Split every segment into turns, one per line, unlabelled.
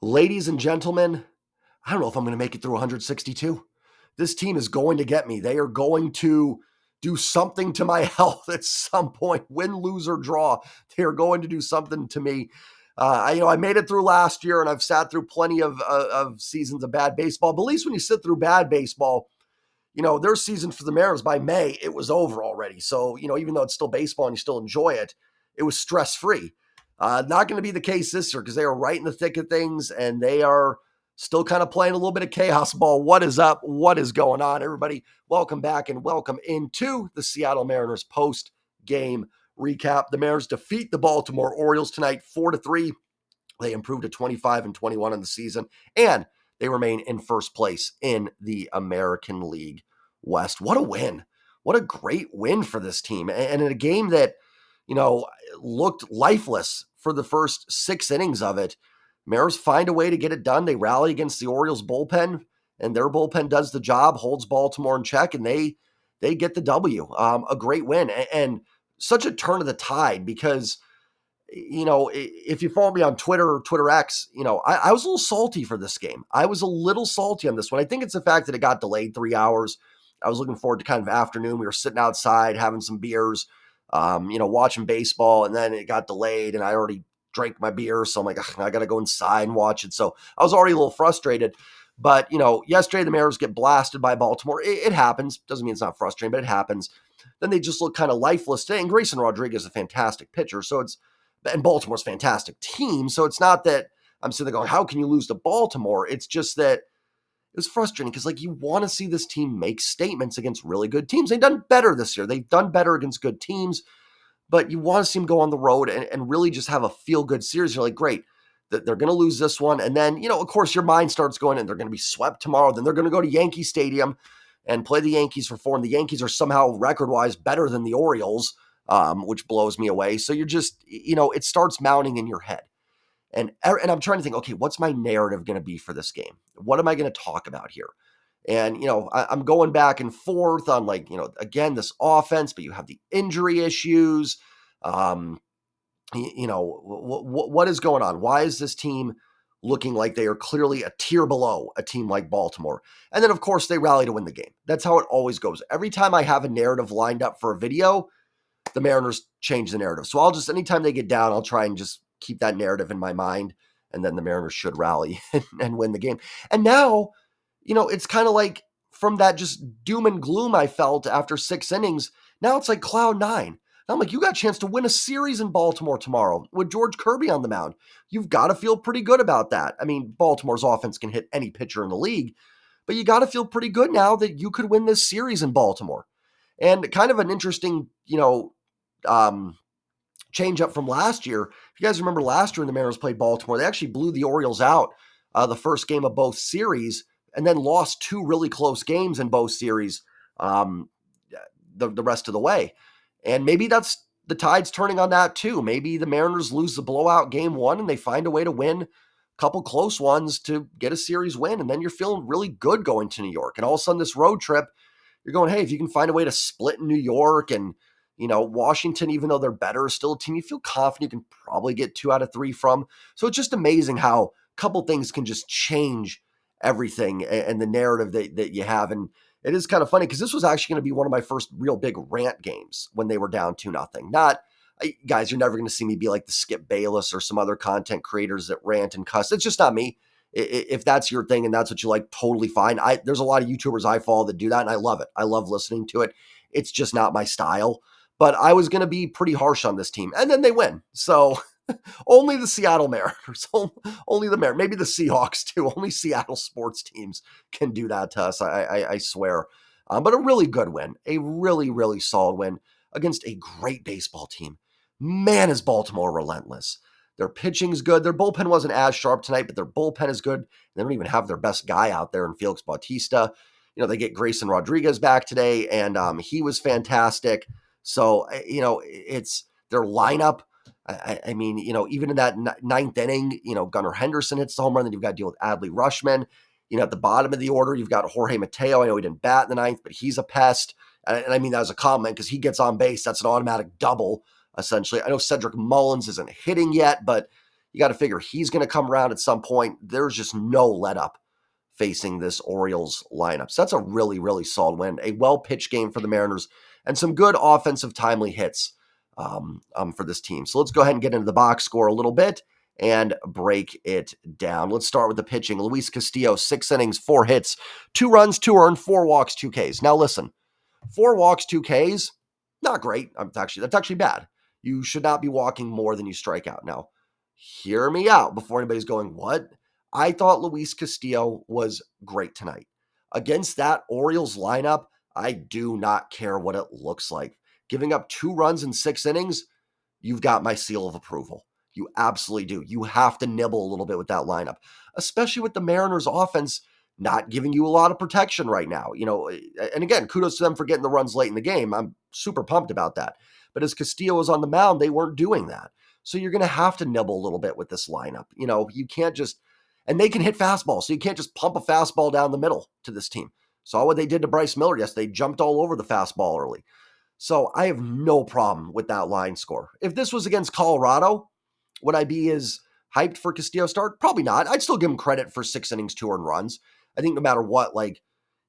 Ladies and gentlemen, I don't know if I'm going to make it through 162. This team is going to get me. They are going to do something to my health at some point, win, lose, or draw. They are going to do something to me. I made it through last year, and I've sat through plenty of seasons of bad baseball. But at least when you sit through bad baseball, their season for the Mariners by May, it was over already. So, even though it's still baseball and you still enjoy it, it was stress-free. Not going to be the case this year because they are right in the thick of things and they are still kind of playing a little bit of chaos ball. What is up? What is going on, everybody? Welcome back and welcome into the Seattle Mariners post-game recap. The Mariners defeat the Baltimore Orioles tonight 4-3. They improved to 25-21 in the season, and they remain in first place in the American League West. What a win. What a great win for this team. And in a game that, looked lifeless for the first 6 innings of it, Mariners find a way to get it done. They rally against the Orioles bullpen, and their bullpen does the job, holds Baltimore in check, and they get the W. A great win. And such a turn of the tide because if you follow me on Twitter or Twitter X, I was a little salty for this game. I was a little salty on this one. I think it's the fact that it got delayed 3 hours. I was looking forward to kind of afternoon. We were sitting outside having some beers, watching baseball, and then it got delayed and I already drank my beer. So I'm like, I got to go inside and watch it. So I was already a little frustrated. But, yesterday the Mariners get blasted by Baltimore. It happens. Doesn't mean it's not frustrating, but it happens. Then they just look kind of lifeless today. And Grayson Rodriguez is a fantastic pitcher. And Baltimore's a fantastic team. So it's not that I'm sitting there going, how can you lose to Baltimore? It's just that it was frustrating because, you want to see this team make statements against really good teams. They've done better this year. They've done better against good teams, but you want to see them go on the road and really just have a feel-good series. You're like, great, that they're going to lose this one. And then, of course, your mind starts going, and they're going to be swept tomorrow. Then they're going to go to Yankee Stadium and play the Yankees for 4. And the Yankees are somehow record-wise better than the Orioles, which blows me away. So you're just, it starts mounting in your head. And I'm trying to think, okay, what's my narrative going to be for this game? What am I going to talk about here? And, I'm going back and forth on again, this offense, but you have the injury issues. What is going on? Why is this team looking like they are clearly a tier below a team like Baltimore? And then, of course, they rally to win the game. That's how it always goes. Every time I have a narrative lined up for a video, the Mariners change the narrative. So anytime they get down, I'll try and just keep that narrative in my mind. And then the Mariners should rally and win the game. And now, it's kind of like from that just doom and gloom I felt after 6 innings, now it's like cloud 9. I'm like, you got a chance to win a series in Baltimore tomorrow with George Kirby on the mound. You've got to feel pretty good about that. I mean, Baltimore's offense can hit any pitcher in the league, but you got to feel pretty good now that you could win this series in Baltimore. And kind of an interesting, change up from last year. If you guys remember last year when the Mariners played Baltimore, they actually blew the Orioles out the first game of both series and then lost 2 really close games in both series the rest of the way. And maybe that's the tide's turning on that too. Maybe the Mariners lose the blowout game 1 and they find a way to win a couple close ones to get a series win. And then you're feeling really good going to New York. And all of a sudden this road trip, you're going, hey, if you can find a way to split in New York and, Washington, even though they're better, is still a team you feel confident you can probably get 2 out of 3 from. So it's just amazing how a couple things can just change everything and the narrative that you have. And it is kind of funny because this was actually going to be one of my first real big rant games when they were down 2-0. Guys, you're never going to see me be like the Skip Bayless or some other content creators that rant and cuss. It's just not me. If that's your thing and that's what you like, totally fine. There's a lot of YouTubers I follow that do that, and I love it. I love listening to it. It's just not my style. But I was going to be pretty harsh on this team, and then they win. So only the Seattle Mariners, only the Mariners, maybe the Seahawks too. Only Seattle sports teams can do that to us, I swear. But a really good win, a really, really solid win against a great baseball team. Man, is Baltimore relentless. Their pitching's good. Their bullpen wasn't as sharp tonight, but their bullpen is good. They don't even have their best guy out there in Felix Bautista. They get Grayson Rodriguez back today, and he was fantastic. So, it's their lineup. I mean, even in that 9th inning, Gunnar Henderson hits the home run. Then you've got to deal with Adley Rushman. At the bottom of the order, you've got Jorge Mateo. I know he didn't bat in the 9th, but he's a pest. And I mean that as a comment because he gets on base. That's an automatic double, essentially. I know Cedric Mullins isn't hitting yet, but, You got to figure he's going to come around at some point. There's just no let up facing this Orioles lineup. So that's a really, really solid win. A well-pitched game for the Mariners and some good offensive timely hits for this team. So let's go ahead and get into the box score a little bit and break it down. Let's start with the pitching. Luis Castillo, 6 innings, 4 hits, 2 runs, 2 earned, 4 walks, 2 Ks. Now listen, 4 walks, 2 Ks, not great. That's actually bad. You should not be walking more than you strike out. Now, hear me out before anybody's going, what? I thought Luis Castillo was great tonight. Against that Orioles lineup, I do not care what it looks like. Giving up 2 runs in 6 innings, you've got my seal of approval. You absolutely do. You have to nibble a little bit with that lineup, especially with the Mariners offense not giving you a lot of protection right now. And again, kudos to them for getting the runs late in the game. I'm super pumped about that. But as Castillo was on the mound, they weren't doing that. So you're going to have to nibble a little bit with this lineup. You can't just, and they can hit fastballs. So you can't just pump a fastball down the middle to this team. Saw what they did to Bryce Miller yesterday. They jumped all over the fastball early. So I have no problem with that line score. If this was against Colorado, would I be as hyped for Castillo start? Probably not. I'd still give him credit for 6 innings, 2 earned runs. I think no matter what,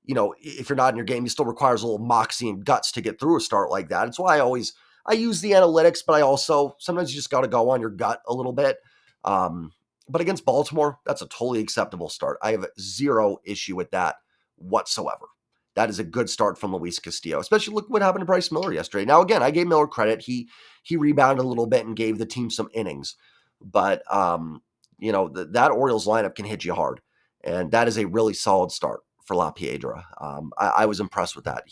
if you're not in your game, it still requires a little moxie and guts to get through a start like that. It's why I use the analytics, but I also, sometimes you just got to go on your gut a little bit. But against Baltimore, that's a totally acceptable start. I have 0 issue with that whatsoever. That is a good start from Luis Castillo, especially look what happened to Bryce Miller yesterday. Now, again, I gave Miller credit. He rebounded a little bit and gave the team some innings. But, that Orioles lineup can hit you hard. And that is a really solid start for La Piedra. I was impressed with that.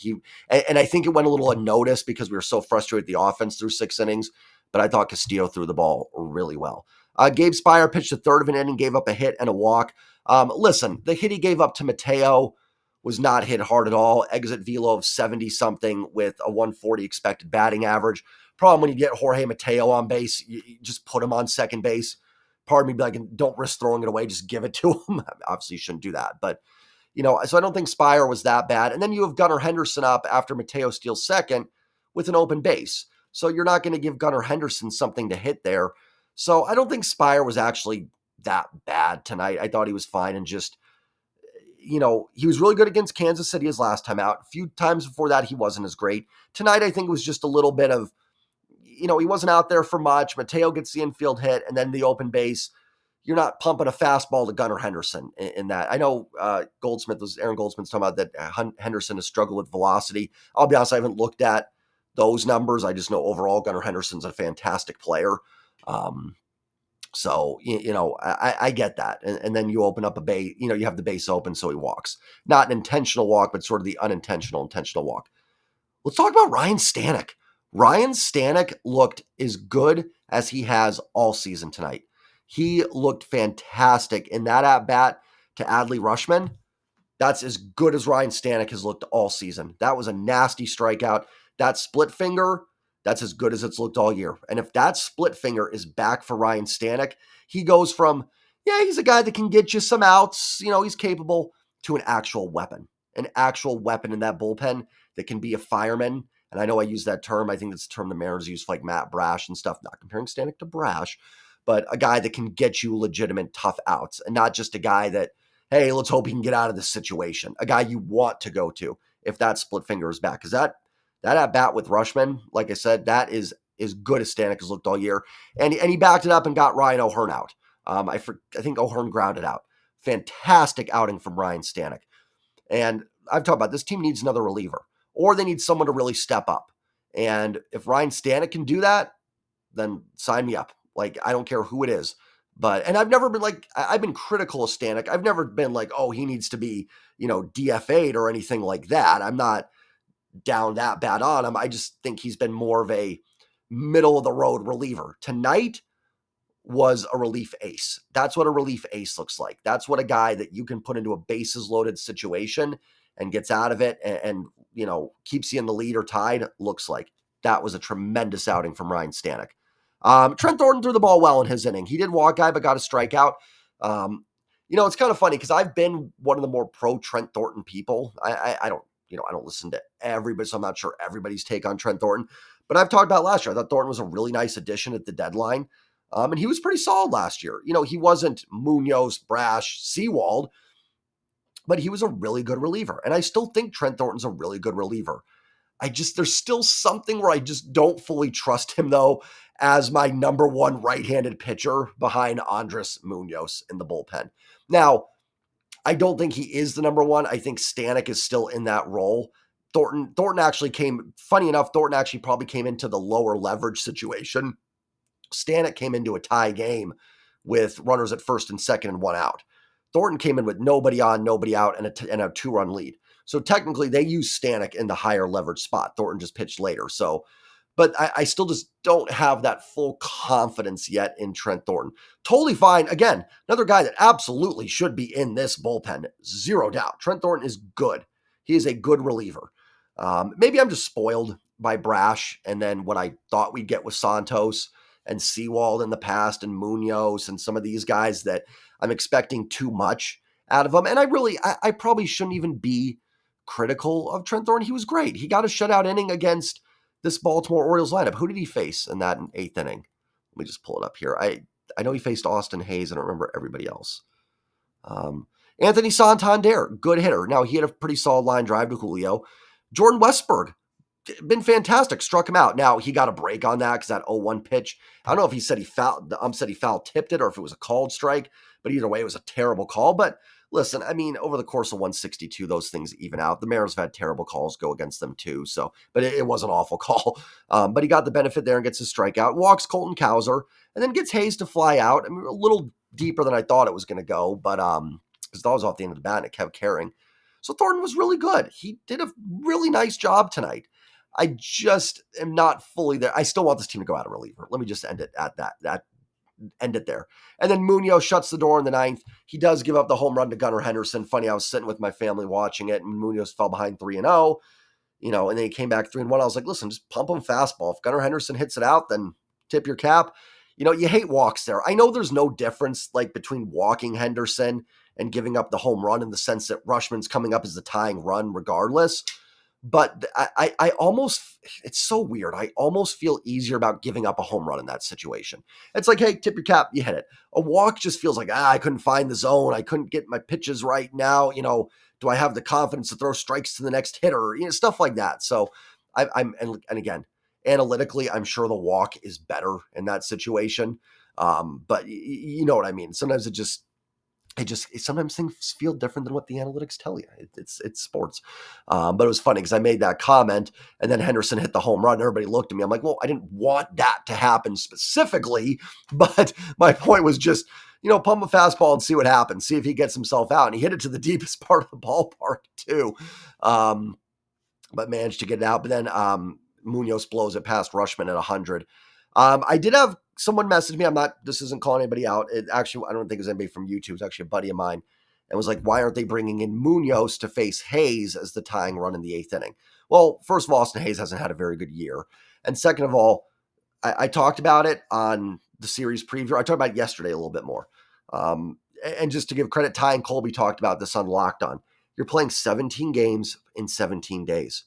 And I think it went a little unnoticed because we were so frustrated with the offense through 6 innings. But I thought Castillo threw the ball really well. Gabe Speier pitched a third of an inning, gave up a hit and a walk. Listen, the hit he gave up to Mateo was not hit hard at all. Exit velo of 70-something with a 140 expected batting average. Problem when you get Jorge Mateo on base, you just put him on second base. Pardon me, be like, don't risk throwing it away. Just give it to him. Obviously, you shouldn't do that. But, so I don't think Speier was that bad. And then you have Gunnar Henderson up after Mateo steals second with an open base. So you're not going to give Gunnar Henderson something to hit there. So I don't think Speier was actually that bad tonight. I thought he was fine and just, he was really good against Kansas City his last time out. A few times before that, he wasn't as great. Tonight, I think it was just a little bit of, he wasn't out there for much. Mateo gets the infield hit and then the open base. You're not pumping a fastball to Gunnar Henderson in that. I know Aaron Goldsmith's talking about that Henderson has struggled with velocity. I'll be honest, I haven't looked at those numbers. I just know overall Gunnar Henderson's a fantastic player. So, I get that. And then you open up a base, you have the base open, so he walks. Not an intentional walk, but sort of the intentional walk. Let's talk about Ryan Stanek. Ryan Stanek looked as good as he has all season tonight. He looked fantastic in that at-bat to Adley Rutschman. That's as good as Ryan Stanek has looked all season. That was a nasty strikeout. That split finger, that's as good as it's looked all year. And if that split finger is back for Ryan Stanek, he goes from, he's a guy that can get you some outs, he's capable, to an actual weapon in that bullpen that can be a fireman. And I know I use that term. I think that's the term the Mariners use for like Matt Brash and stuff, not comparing Stanek to Brash, but a guy that can get you legitimate tough outs and not just a guy that, hey, let's hope he can get out of this situation. A guy you want to go to if that split finger is back. Because that at-bat with Rutschman, like I said, that is as good as Stanek has looked all year. And he backed it up and got Ryan O'Hearn out. I think O'Hearn grounded out. Fantastic outing from Ryan Stanek. And I've talked about this team needs another reliever, or they need someone to really step up. And if Ryan Stanek can do that, then sign me up. Like, I don't care who it is. And I've never been I've been critical of Stanek. I've never been like, oh, he needs to be, DFA'd or anything like that. I'm not down that bad on him. I just think he's been more of a middle of the road reliever. Tonight was a relief ace. That's what a relief ace looks like. That's what a guy that you can put into a bases loaded situation and gets out of it and keeps you in the lead or tied looks like. That was a tremendous outing from Ryan Stanek. Trent Thornton threw the ball well in his inning. He did walk guy, but got a strikeout. It's kind of funny because I've been one of the more pro Trent Thornton people. I don't listen to everybody, so I'm not sure everybody's take on Trent Thornton. But I've talked about last year. I thought Thornton was a really nice addition at the deadline. And he was pretty solid last year. He wasn't Munoz, Brash, Seawald, but he was a really good reliever. And I still think Trent Thornton's a really good reliever. There's still something where I just don't fully trust him, though, as my number one right-handed pitcher behind Andres Munoz in the bullpen. Now, I don't think he is the number one. I think Stanek is still in that role. Thornton actually funny enough, Thornton actually probably came into the lower leverage situation. Stanek came into a tie game with runners at first and second and one out. Thornton came in with nobody on, nobody out, and a 2-run lead. So technically, they used Stanek in the higher leverage spot. Thornton just pitched later. But I still just don't have that full confidence yet in Trent Thornton. Totally fine. Again, another guy that absolutely should be in this bullpen. Zero doubt. Trent Thornton is good. He is a good reliever. Maybe I'm just spoiled by Brash and then what I thought we'd get with Santos and Seawald in the past and Munoz and some of these guys that I'm expecting too much out of them. And I probably shouldn't even be critical of Trent Thornton. He was great. He got a shutout inning against this Baltimore Orioles lineup. Who did he face in that 8th inning? Let me just pull it up here. I know he faced Austin Hayes. I don't remember everybody else. Anthony Santander, good hitter. Now, he had a pretty solid line drive to Julio. Jordan Westberg, been fantastic, struck him out. Now, he got a break on that because that 0-1 pitch, I don't know if he said he foul tipped it or if it was a called strike, but either way, it was a terrible call. But listen, I mean, over the course of 162, those things even out. The Mariners have had terrible calls go against them too, but it was an awful call. But he got the benefit there and gets his strikeout, walks Colton Cowser, and then gets Hayes to fly out. I mean, a little deeper than I thought it was going to go, but because that was off the end of the bat and it kept carrying. So Thornton was really good. He did a really nice job tonight. I just am not fully there. I still want this team to go out of reliever. Let me just end it at that. End it there. And then Munoz shuts the door in the 9th. He does give up the home run to Gunnar Henderson. Funny, I was sitting with my family watching it, and Munoz fell behind 3-0, and then he came back 3-1. I was like, listen, just pump him fastball. If Gunnar Henderson hits it out, then tip your cap. You hate walks there. I know there's no difference between walking Henderson and giving up the home run in the sense that Rushman's coming up as the tying run regardless. But I almost, it's so weird. I almost feel easier about giving up a home run in that situation. It's like, hey, tip your cap, you hit it. A walk just feels like, I couldn't find the zone. I couldn't get my pitches right now. Do I have the confidence to throw strikes to the next hitter? Stuff like that. So and again, analytically, I'm sure the walk is better in that situation. But you know what I mean? Sometimes sometimes things feel different than what the analytics tell you. It's sports. But it was funny because I made that comment and then Henderson hit the home run. And everybody looked at me. I'm like, well, I didn't want that to happen specifically, but my point was just, pump a fastball and see what happens. See if he gets himself out. And he hit it to the deepest part of the ballpark too. But managed to get it out. But then Munoz blows it past Rushman at 100. I did have someone message me. This isn't calling anybody out. It actually, I don't think it was anybody from YouTube. It's actually a buddy of mine and was like, why aren't they bringing in Munoz to face Hayes as the tying run in the 8th inning? Well, first of all, Austin Hayes hasn't had a very good year. And second of all, I talked about it on the series preview. I talked about it yesterday a little bit more. And just to give credit, Ty and Colby talked about this on Locked On. You're playing 17 games in 17 days.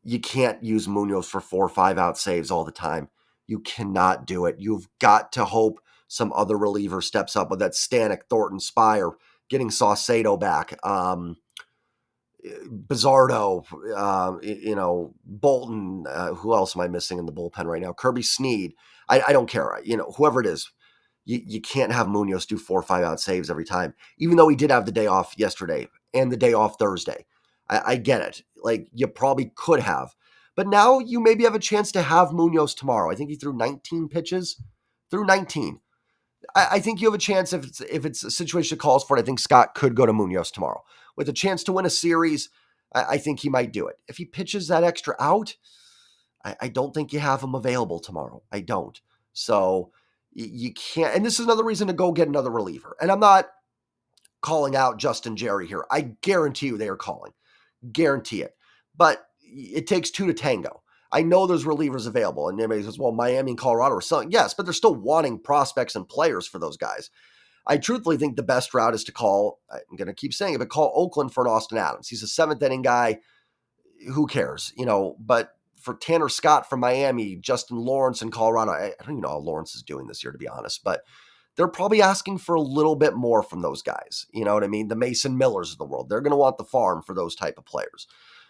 You can't use Munoz for 4 or 5 out saves all the time. You cannot do it. You've got to hope some other reliever steps up, whether that's Stanek, Thornton, Spire, getting Saucedo back, Bizzardo, Bolton. Who else am I missing in the bullpen right now? Kirby Sneed. I don't care. Whoever it is, you can't have Munoz do 4 or 5 out saves every time, even though he did have the day off yesterday and the day off Thursday. I get it. You probably could have. But now you maybe have a chance to have Munoz tomorrow. I think he threw 19 pitches. Threw 19. I think you have a chance if it's a situation that calls for it. I think Scott could go to Munoz tomorrow. With a chance to win a series, I think he might do it. If he pitches that extra out, I don't think you have him available tomorrow. I don't. So you can't. And this is another reason to go get another reliever. And I'm not calling out Justin Jerry here. I guarantee you they are calling. Guarantee it. But it takes 2 to tango. I know there's relievers available, and everybody says, well, Miami and Colorado are selling. Yes, but they're still wanting prospects and players for those guys. I truthfully think the best route is to call, I'm going to keep saying it, but call Oakland for an Austin Adams. He's a 7th inning guy. Who cares? But for Tanner Scott from Miami, Justin Lawrence in Colorado. I don't even know how Lawrence is doing this year, to be honest, but they're probably asking for a little bit more from those guys. You know what I mean? The Mason Millers of the world. They're going to want the farm for those type of players.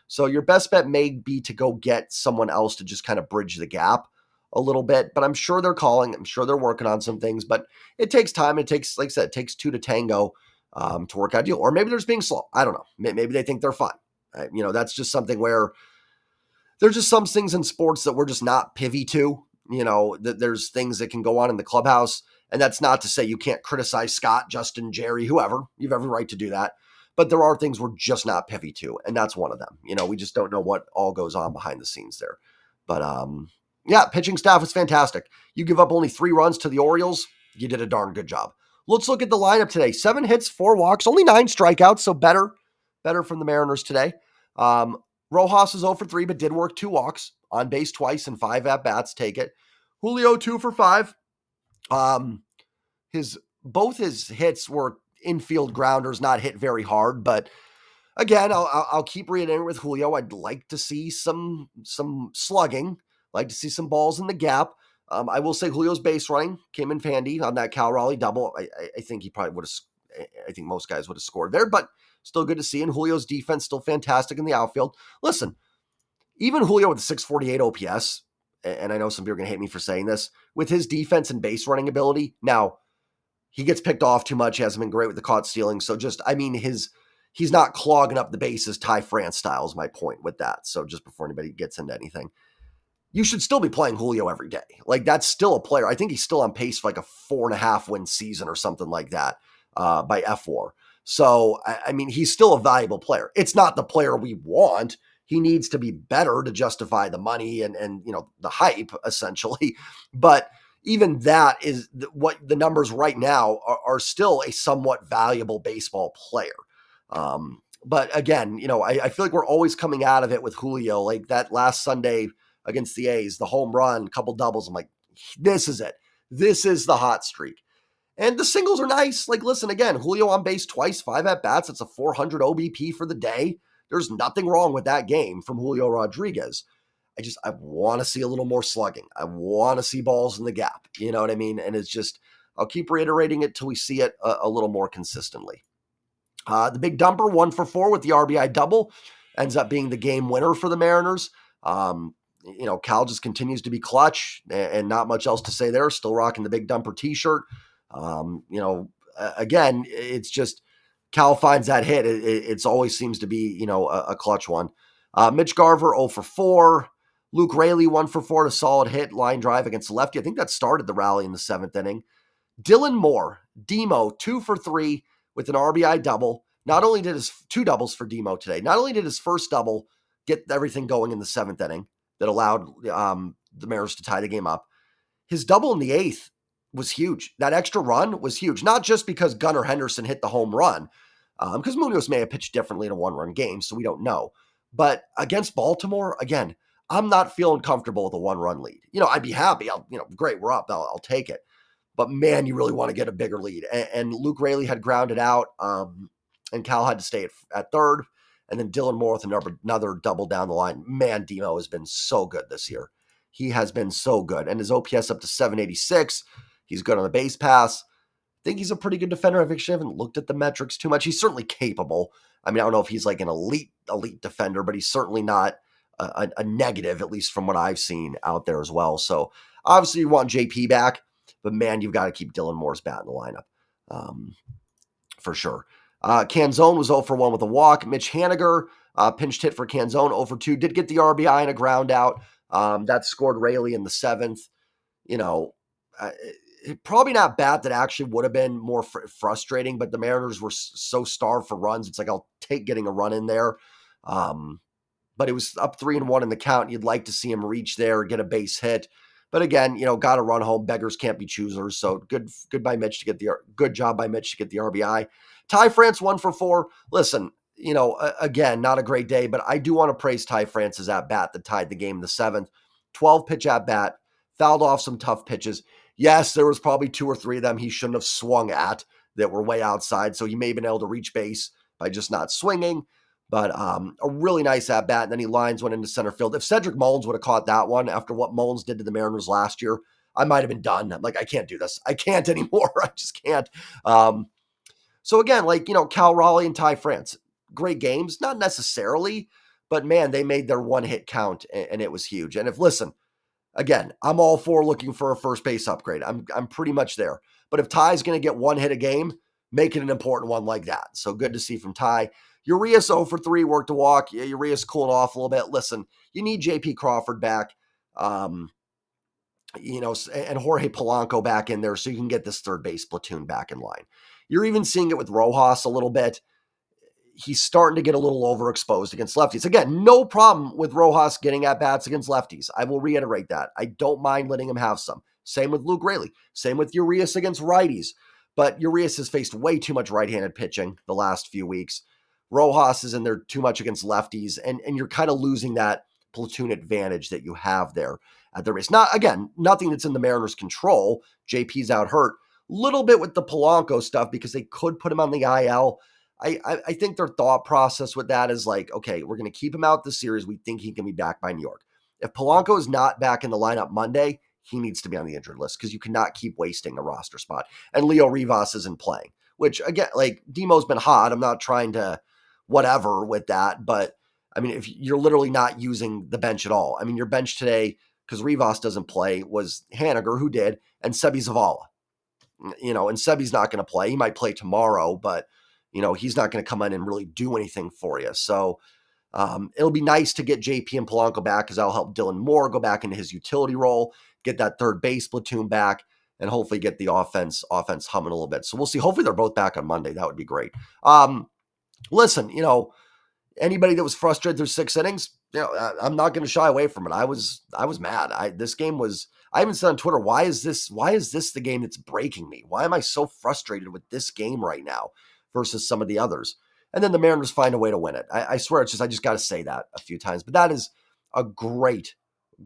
So your best bet may be to go get someone else to just kind of bridge the gap a little bit. But I'm sure they're calling. I'm sure they're working on some things. But it takes time. It takes, like I said, it takes two to tango to work out a deal. Or maybe they're just being slow. I don't know. Maybe they think they're fine. That's just something where there's just some things in sports that we're just not privy to. That there's things that can go on in the clubhouse. And that's not to say you can't criticize Scott, Justin, Jerry, whoever. You have every right to do that. But there are things we're just not privy to, and that's one of them. We just don't know what all goes on behind the scenes there. But, yeah, pitching staff is fantastic. You give up only 3 runs to the Orioles, you did a darn good job. Let's look at the lineup today. 7 hits, 4 walks, only 9 strikeouts, so better from the Mariners today. Rojas is 0 for 3, but did work 2 walks, on base twice and 5 at-bats, take it. Julio 2 for 5. Both his hits were infield grounders, not hit very hard, but again, I'll keep reiterating with Julio. I'd like to see some slugging, like to see some balls in the gap. I will say Julio's base running came in handy on that Cal Raleigh double. I think he probably would have. I think most guys would have scored there, but still good to see. And Julio's defense still fantastic in the outfield. Listen, even Julio with the 648 OPS, and I know some people are going to hate me for saying this, with his defense and base running ability. Now, he gets picked off too much. He hasn't been great with the caught stealing. So he's not clogging up the bases Ty France style is my point with that. So just before anybody gets into anything, you should still be playing Julio every day. Like, that's still a player. I think he's still on pace for like a 4.5 win season or something like that by F4. So, he's still a valuable player. It's not the player we want. He needs to be better to justify the money and the hype, essentially. But even that is what the numbers right now are still a somewhat valuable baseball player. But again, I feel like we're always coming out of it with Julio, like that last Sunday against the A's, the home run, couple doubles. I'm like, this is it. This is the hot streak. And the singles are nice. Like, listen, again, Julio on base twice, 5 at-bats. It's a 400 OBP for the day. There's nothing wrong with that game from Julio Rodriguez. I want to see a little more slugging. I want to see balls in the gap. You know what I mean? And it's just, I'll keep reiterating it till we see it a little more consistently. The big dumper, 1 for 4 with the RBI double, ends up being the game winner for the Mariners. Cal just continues to be clutch and not much else to say there. Still rocking the big dumper t-shirt. Again, it's just Cal finds that hit. It always seems to be, a clutch one. Mitch Garver, 0 for 4. Luke Raley, 1 for 4 to solid hit, line drive against the lefty. I think that started the rally in the 7th inning. Dylan Moore, Demo, 2 for 3 with an RBI double. Not only did his 2 doubles for Demo today, not only did his first double get everything going in the 7th inning that allowed the Mariners to tie the game up, his double in the 8th was huge. That extra run was huge, not just because Gunnar Henderson hit the home run, because Munoz may have pitched differently in a 1-run game, so we don't know. But against Baltimore, again, I'm not feeling comfortable with a 1-run lead. I'd be happy. Great, we're up. I'll take it. But man, you really want to get a bigger lead. And Luke Raley had grounded out, and Cal had to stay at third. And then Dylan Moore with another double down the line. Man, Demo has been so good this year. He has been so good. And his OPS up to 786. He's good on the base pass. I think he's a pretty good defender. I actually haven't looked at the metrics too much. He's certainly capable. I don't know if he's like an elite defender, but he's certainly not a negative, at least from what I've seen out there as well. So obviously you want JP back, but man, you've got to keep Dylan Moore's bat in the lineup for sure. Canzone was 0 for 1 with a walk. Mitch Haniger, pinched hit for Canzone, 0 for 2. Did get the RBI and a ground out. That scored Raley in the 7th. Probably not bad. That actually would have been more frustrating, but the Mariners were so starved for runs. It's like, I'll take getting a run in there. But it was up 3-1 in the count. You'd like to see him reach there, get a base hit. But again, got to run home. Beggars can't be choosers. So good by Mitch to get good job by Mitch to get the RBI. Ty France, 1 for 4. Listen, again, not a great day, but I do want to praise Ty France's at bat that tied the game in the 7th. 12 pitch at bat, fouled off some tough pitches. Yes, there was probably 2 or 3 of them he shouldn't have swung at that were way outside. So he may have been able to reach base by just not swinging. But a really nice at bat, and then he lines one into center field. If Cedric Mullins would have caught that one after what Mullins did to the Mariners last year, I might have been done. I'm like, I can't do this. I can't anymore. I just can't. So again, Cal Raleigh and Ty France, great games, not necessarily, but man, they made their one hit count, and it was huge. And listen, again, I'm all for looking for a first base upgrade. I'm pretty much there. But if Ty's going to get one hit a game, make it an important one like that. So good to see from Ty. Urias 0 for 3, worked a walk. Yeah, Urias cooling off a little bit. Listen, you need J.P. Crawford back, and Jorge Polanco back in there so you can get this third base platoon back in line. You're even seeing it with Rojas a little bit. He's starting to get a little overexposed against lefties. Again, no problem with Rojas getting at bats against lefties. I will reiterate that. I don't mind letting him have some. Same with Luke Raley. Same with Urias against righties. But Urias has faced way too much right-handed pitching the last few weeks. Rojas is in there too much against lefties, and you're kind of losing that platoon advantage that you have there at the race. Nothing that's in the Mariners' control. JP's out hurt. Little bit with the Polanco stuff because they could put him on the IL. I think their thought process with that is like, okay, we're going to keep him out this series. We think he can be back by New York. If Polanco is not back in the lineup Monday, he needs to be on the injured list because you cannot keep wasting a roster spot. And Leo Rivas isn't playing, which again, Demo's been hot. I'm not trying to whatever with that, but I mean, if you're literally not using the bench at all, I mean, your bench today, because Rivas doesn't play, was Haniger, who did, and Sebi Zavala. And Sebi's not going to play. He might play tomorrow, but he's not going to come in and really do anything for you. So it'll be nice to get JP and Polanco back because that'll help Dylan Moore go back into his utility role, get that third base platoon back, and hopefully get the offense humming a little bit. So we'll see. Hopefully they're both back on Monday. That would be great. Listen, anybody that was frustrated through 6 innings, I'm not going to shy away from it. I was mad. This game was. I even said on Twitter, why is this the game that's breaking me? Why am I so frustrated with this game right now versus some of the others? And then the Mariners find a way to win it. I swear, I just got to say that a few times. But that is a great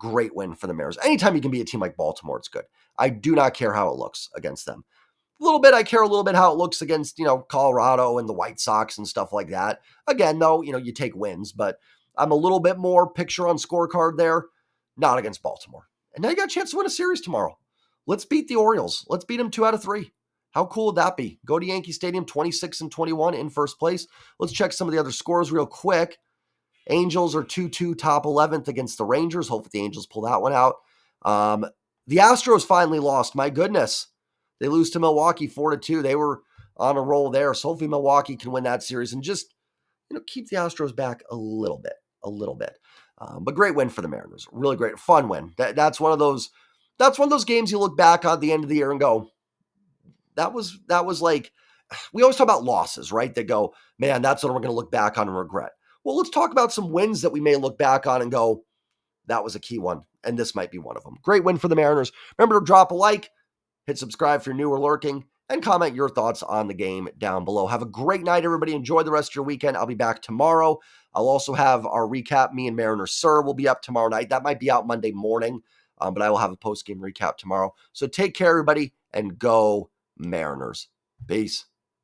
win for the Mariners. Anytime you can beat a team like Baltimore, it's good. I do not care how it looks against them. I care a little bit how it looks against, Colorado and the White Sox and stuff like that. Again, though, you take wins, but I'm a little bit more picture on scorecard there, not against Baltimore. And now you got a chance to win a series tomorrow. Let's beat the Orioles. Let's beat them 2 out of 3. How cool would that be? Go to Yankee Stadium, 26-21 in first place. Let's check some of the other scores real quick. Angels are 2-2, top 11th against the Rangers. Hopefully the Angels pull that one out. The Astros finally lost. My goodness. They lose to Milwaukee 4-2. They were on a roll there. So hopefully Milwaukee can win that series and just, keep the Astros back a little bit. But great win for the Mariners. Really great, fun win. That's one of those games you look back on at the end of the year and go, that was like, we always talk about losses, right? They go, man, that's what we're going to look back on and regret. Well, let's talk about some wins that we may look back on and go, that was a key one. And this might be one of them. Great win for the Mariners. Remember to drop a like, hit subscribe if you're new or lurking, and comment your thoughts on the game down below. Have a great night, everybody. Enjoy the rest of your weekend. I'll be back tomorrow. I'll also have our recap. Me and Mariners Sir will be up tomorrow night. That might be out Monday morning, but I will have a post-game recap tomorrow. So take care, everybody, and go Mariners. Peace.